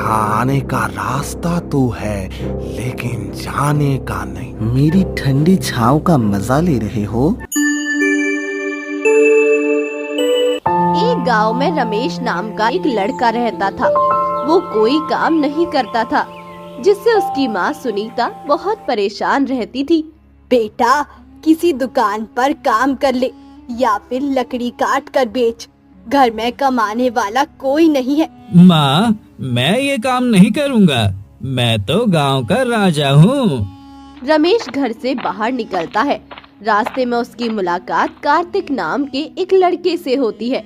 यहाँ आने का रास्ता तो है लेकिन जाने का नहीं। मेरी ठंडी छांव का मजा ले रहे हो? एक गांव में रमेश नाम का एक लड़का रहता था। वो कोई काम नहीं करता था, जिससे उसकी माँ सुनीता बहुत परेशान रहती थी। बेटा, किसी दुकान पर काम कर ले या फिर लकड़ी काट कर बेच। घर में कमाने वाला कोई नहीं है। माँ, मैं ये काम नहीं करूँगा। मैं तो गांव का राजा हूँ। रमेश घर से बाहर निकलता है। रास्ते में उसकी मुलाकात कार्तिक नाम के एक लड़के से होती है।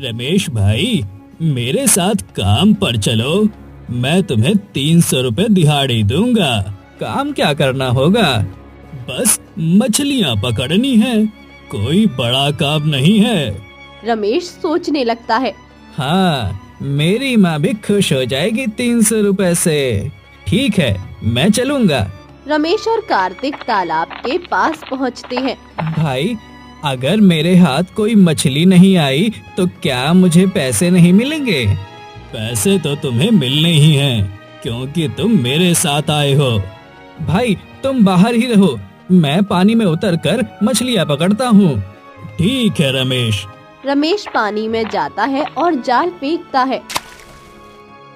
रमेश भाई, मेरे साथ काम पर चलो। मैं तुम्हें 300 रुपए दिहाड़ी दूंगा। काम क्या करना होगा? बस मछलियाँ पकड़नी है। कोई बड़ा काम नहीं है। रमेश सोचने लगता है। हाँ, मेरी माँ भी खुश हो जाएगी 300 रुपए से। ठीक है, मैं चलूँगा। रमेश और कार्तिक तालाब के पास पहुँचते हैं। भाई, अगर मेरे हाथ कोई मछली नहीं आई तो क्या मुझे पैसे नहीं मिलेंगे? पैसे तो तुम्हें मिलने ही हैं, क्योंकि तुम मेरे साथ आए हो। भाई, तुम बाहर ही रहो, मैं पानी में उतरकर मछलियाँ पकड़ता हूँ। ठीक है रमेश। रमेश पानी में जाता है और जाल फेंकता है।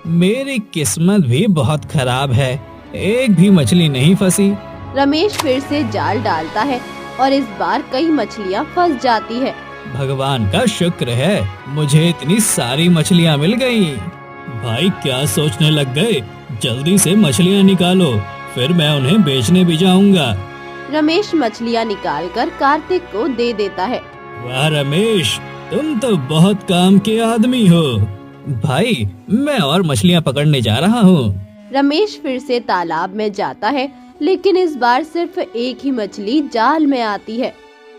मेरी किस्मत भी बहुत खराब है, एक भी मछली नहीं फंसी। रमेश फिर से जाल डालता है और इस बार कई मछलियाँ फंस जाती है। भगवान का शुक्र है, मुझे इतनी सारी मछलियाँ मिल गई। भाई, क्या सोचने लग गए? जल्दी से मछलियाँ निकालो, फिर मैं उन्हें बेचने भी जाऊंगा। रमेश मछलियाँ निकालकर कार्तिक को दे देता है। वाह रमेश, तुम तो बहुत काम के आदमी हो। भाई, मैं और मछलियाँ पकड़ने जा रहा हूँ। रमेश फिर से तालाब में जाता है, लेकिन इस बार सिर्फ एक ही मछली जाल में आती है।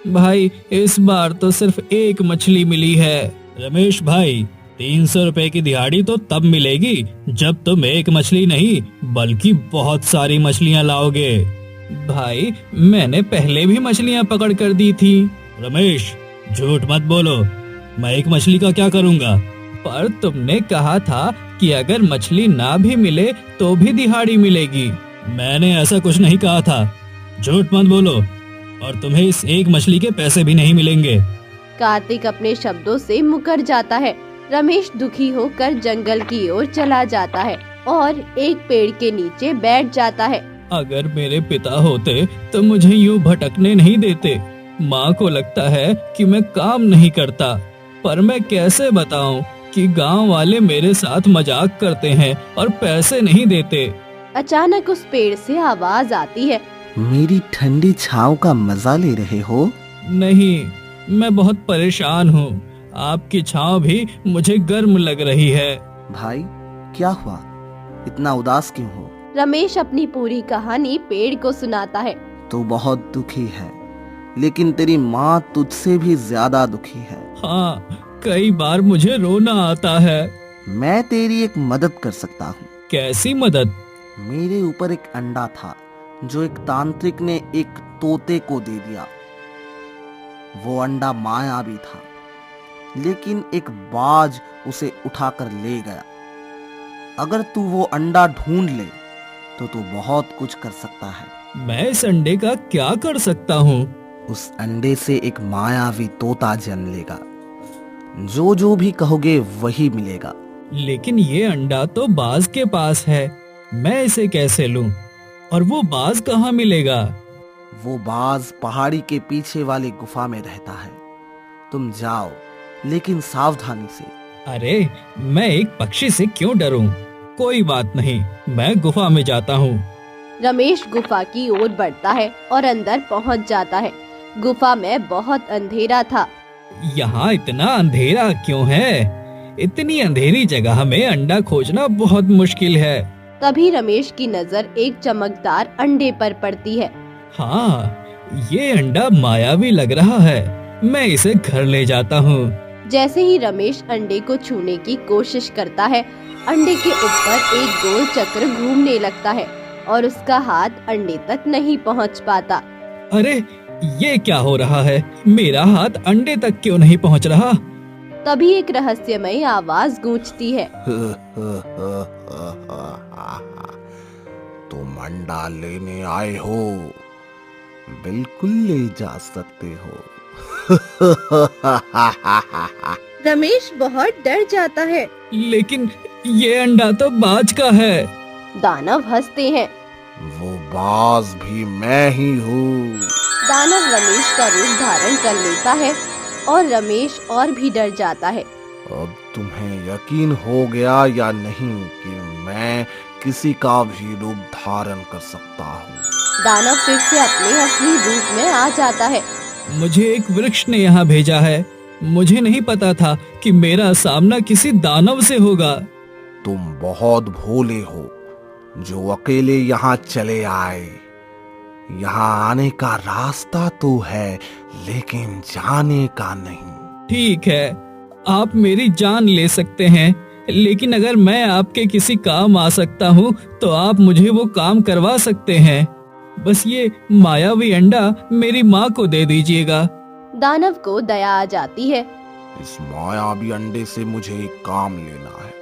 भाई, इस बार तो सिर्फ एक मछली मिली है। रमेश भाई, 300 रुपए की दिहाड़ी तो तब मिलेगी जब तुम एक मछली नहीं बल्कि बहुत सारी मछलियाँ लाओगे। भाई, मैंने पहले भी मछलियाँ पकड़ कर दी थी। रमेश, झूठ मत बोलो। मैं एक मछली का क्या करूँगा? पर तुमने कहा था कि अगर मछली ना भी मिले तो भी दिहाड़ी मिलेगी। मैंने ऐसा कुछ नहीं कहा था। झूठ मत बोलो, और तुम्हें इस एक मछली के पैसे भी नहीं मिलेंगे। कार्तिक अपने शब्दों से मुकर जाता है। रमेश दुखी होकर जंगल की ओर चला जाता है और एक पेड़ के नीचे बैठ जाता है। अगर मेरे पिता होते तो मुझे यूं भटकने नहीं देते। माँ को लगता है कि मैं काम नहीं करता, पर मैं कैसे बताऊं कि गांव वाले मेरे साथ मजाक करते हैं और पैसे नहीं देते। अचानक उस पेड़ से आवाज आती है। मेरी ठंडी छांव का मजा ले रहे हो? नहीं, मैं बहुत परेशान हूँ। आपकी छांव भी मुझे गर्म लग रही है। भाई, क्या हुआ? इतना उदास क्यों हो? रमेश अपनी पूरी कहानी पेड़ को सुनाता है। तू बहुत दुखी है, लेकिन तेरी माँ तुझसे भी ज्यादा दुखी है। हाँ, कई बार मुझे रोना आता है। मैं तेरी एक मदद कर सकता हूँ। कैसी मदद? मेरे ऊपर एक अंडा था जो एक तांत्रिक ने एक तोते को दे दिया। वो अंडा मायावी था, लेकिन एक बाज उसे उठाकर ले गया। अगर तू वो अंडा ढूंढ ले तो तू बहुत कुछ कर सकता है। मैं इस अंडे का क्या कर सकता हूँ? उस अंडे से एक मायावी तोता जन्म लेगा। जो जो भी कहोगे वही मिलेगा। लेकिन ये अंडा तो बाज के पास है, मैं इसे कैसे लूं? और वो बाज कहाँ मिलेगा? वो बाज पहाड़ी के पीछे वाली गुफा में रहता है। तुम जाओ, लेकिन सावधानी से। अरे, मैं एक पक्षी से क्यों डरूं? कोई बात नहीं, मैं गुफा में जाता हूँ। रमेश गुफा की ओर बढ़ता है और अंदर पहुंच जाता है। गुफा में बहुत अंधेरा था। यहाँ इतना अंधेरा क्यों है? इतनी अंधेरी जगह में अंडा खोजना बहुत मुश्किल है। तभी रमेश की नजर एक चमकदार अंडे पर पड़ती है। हाँ, ये अंडा मायावी लग रहा है। मैं इसे घर ले जाता हूँ। जैसे ही रमेश अंडे को छूने की कोशिश करता है, अंडे के ऊपर एक गोल चक्र घूमने लगता है और उसका हाथ अंडे तक नहीं पहुंच पाता। अरे, ये क्या हो रहा है? मेरा हाथ अंडे तक क्यों नहीं पहुंच रहा? तभी एक रहस्यमयी आवाज गूंजती है। अंडा लेने आए हो, बिल्कुल ले जा सकते हो। रमेश बहुत डर जाता है। लेकिन ये अंडा तो बाज का है। दानव हंसते हैं। वो बाज भी मैं ही हूँ। दानव रमेश का रूप धारण कर लेता है और रमेश और भी डर जाता है। अब तुम्हें यकीन हो गया या नहीं कि मैं किसी का भी रूप धारण कर सकता हूँ? दानव फिर से अपने असली रूप में आ जाता है। मुझे एक वृक्ष ने यहाँ भेजा है। मुझे नहीं पता था कि मेरा सामना किसी दानव से होगा। तुम बहुत भोले हो जो अकेले यहाँ चले आए। यहाँ आने का रास्ता तो है, लेकिन जाने का नहीं। ठीक है, आप मेरी जान ले सकते हैं, लेकिन अगर मैं आपके किसी काम आ सकता हूँ तो आप मुझे वो काम करवा सकते हैं। बस ये मायावी अंडा मेरी माँ को दे दीजिएगा। दानव को दया आ जाती है। इस मायावी अंडे से मुझे एक काम लेना है।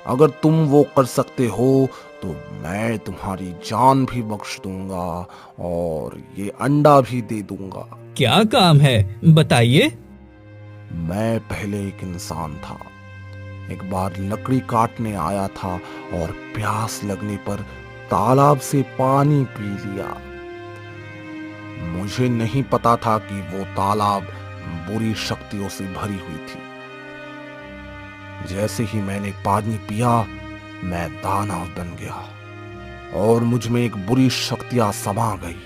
अगर तुम वो कर सकते हो तो मैं तुम्हारी जान भी बख्श दूंगा और ये अंडा भी दे दूंगा। क्या काम है, बताइए। मैं पहले एक इंसान था। एक बार लकड़ी काटने आया था और प्यास लगने पर तालाब से पानी पी लिया। मुझे नहीं पता था कि वो तालाब बुरी शक्तियों से भरी हुई थी। जैसे ही मैंने पानी पिया, मैं दानव बन गया और मुझ में एक बुरी शक्तियां समा गई।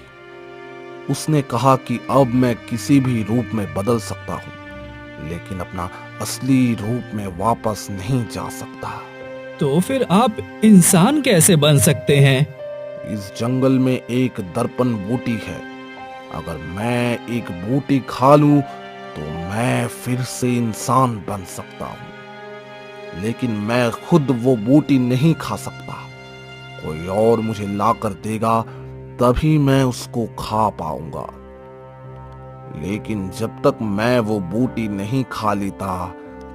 उसने कहा कि अब मैं किसी भी रूप में बदल सकता हूं, लेकिन अपना असली रूप में वापस नहीं जा सकता। तो फिर आप इंसान कैसे बन सकते हैं? इस जंगल में एक दर्पण बूटी है। अगर मैं एक बूटी खा लूं तो मैं फिर से इंसान बन सकता हूं, लेकिन मैं खुद वो बूटी नहीं खा सकता। कोई और मुझे लाकर देगा तभी मैं उसको खा पाऊंगा। लेकिन जब तक मैं वो बूटी नहीं खा लेता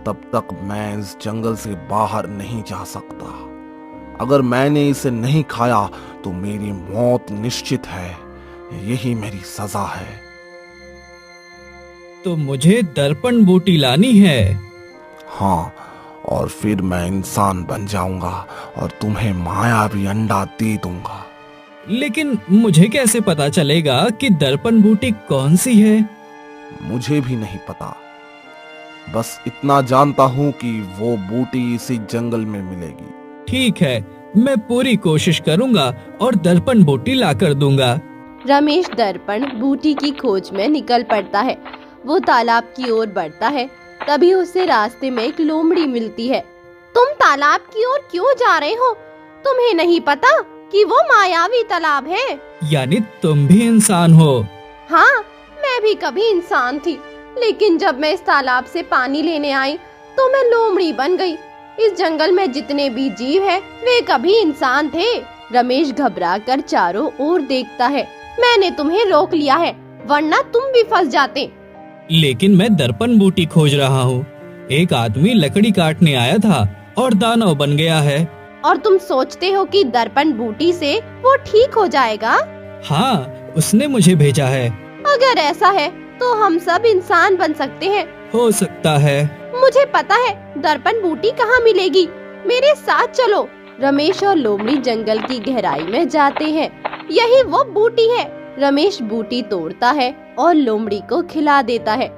तब तक मैं इस जंगल से बाहर नहीं जा सकता। अगर मैंने इसे नहीं खाया तो मेरी मौत निश्चित है। यही मेरी सजा है। तो मुझे दर्पण बूटी लानी है। हाँ, और फिर मैं इंसान बन जाऊंगा और तुम्हें मायावी अंडा दे दूंगा। लेकिन मुझे कैसे पता चलेगा कि दर्पण बूटी कौन सी है? मुझे भी नहीं पता। बस इतना जानता हूँ कि वो बूटी इसी जंगल में मिलेगी। ठीक है, मैं पूरी कोशिश करूंगा और दर्पण बूटी लाकर दूंगा। रमेश दर्पण बूटी की खोज में निकल पड़ता है। वो तालाब की ओर बढ़ता है। तभी उसे रास्ते में एक लोमड़ी मिलती है। तुम तालाब की ओर क्यों जा रहे हो? तुम्हें नहीं पता कि वो मायावी तालाब है? यानी तुम भी इंसान हो? हाँ, मैं भी कभी इंसान थी, लेकिन जब मैं इस तालाब से पानी लेने आई तो मैं लोमड़ी बन गई। इस जंगल में जितने भी जीव हैं, वे कभी इंसान थे। रमेश घबराकर चारों ओर देखता है। मैंने तुम्हें रोक लिया है, वरना तुम भी फंस जाते। लेकिन मैं दर्पण बूटी खोज रहा हूँ। एक आदमी लकड़ी काटने आया था और दानव बन गया है। और तुम सोचते हो कि दर्पण बूटी से वो ठीक हो जाएगा? हाँ, उसने मुझे भेजा है। अगर ऐसा है तो हम सब इंसान बन सकते हैं। हो सकता है। मुझे पता है दर्पण बूटी कहाँ मिलेगी। मेरे साथ चलो। रमेश और लोमड़ी जंगल की गहराई में जाते हैं। यही वो बूटी है। रमेश बूटी तोड़ता है और लोमड़ी को खिला देता है।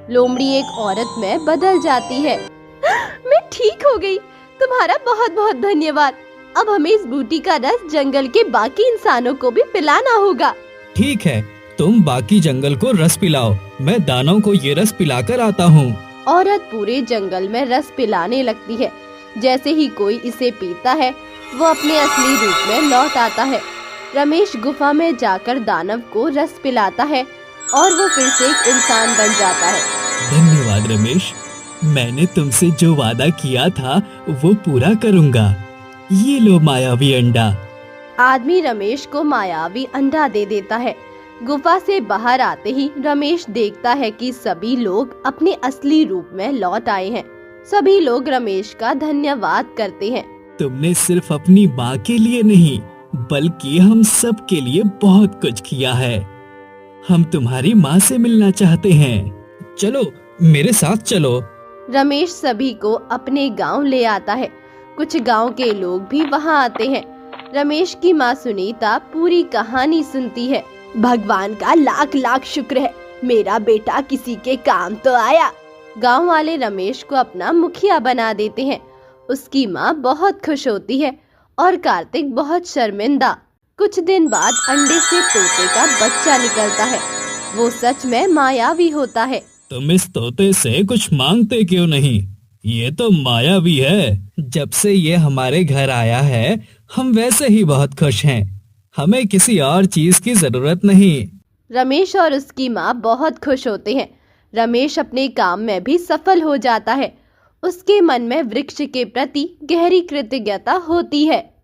लोमड़ी एक औरत में बदल जाती है। मैं ठीक हो गई। तुम्हारा बहुत बहुत धन्यवाद। अब हमें इस बूटी का रस जंगल के बाकी इंसानों को भी पिलाना होगा। ठीक है, तुम बाकी जंगल को रस पिलाओ। मैं दानव को ये रस पिलाकर आता हूँ। औरत पूरे जंगल में रस पिलाने लगती है। जैसे ही कोई इसे पीता है, वो अपने असली रूप में लौट आता है। रमेश गुफा में जाकर दानव को रस पिलाता है और वो फिर से एक इंसान बन जाता है। धन्यवाद रमेश, मैंने तुमसे जो वादा किया था वो पूरा करूँगा। ये लो मायावी अंडा। आदमी रमेश को मायावी अंडा दे देता है। गुफा से बाहर आते ही रमेश देखता है कि सभी लोग अपने असली रूप में लौट आए हैं। सभी लोग रमेश का धन्यवाद करते हैं। तुमने सिर्फ अपनी माँ के लिए नहीं बल्कि हम सब के लिए बहुत कुछ किया है। हम तुम्हारी माँ से मिलना चाहते हैं। चलो मेरे साथ चलो। रमेश सभी को अपने गांव ले आता है। कुछ गांव के लोग भी वहां आते हैं। रमेश की माँ सुनीता पूरी कहानी सुनती है। भगवान का लाख लाख शुक्र है, मेरा बेटा किसी के काम तो आया। गांव वाले रमेश को अपना मुखिया बना देते हैं। उसकी माँ बहुत खुश होती है और कार्तिक बहुत शर्मिंदा। कुछ दिन बाद अंडे से तोते का बच्चा निकलता है। वो सच में मायावी होता है। तुम इस तोते से कुछ मांगते क्यों नहीं? ये तो मायावी है। जब से ये हमारे घर आया है हम वैसे ही बहुत खुश हैं। हमें किसी और चीज की जरूरत नहीं। रमेश और उसकी माँ बहुत खुश होते हैं। रमेश अपने काम में भी सफल हो जाता है। उसके मन में वृक्ष के प्रति गहरी कृतज्ञता होती है।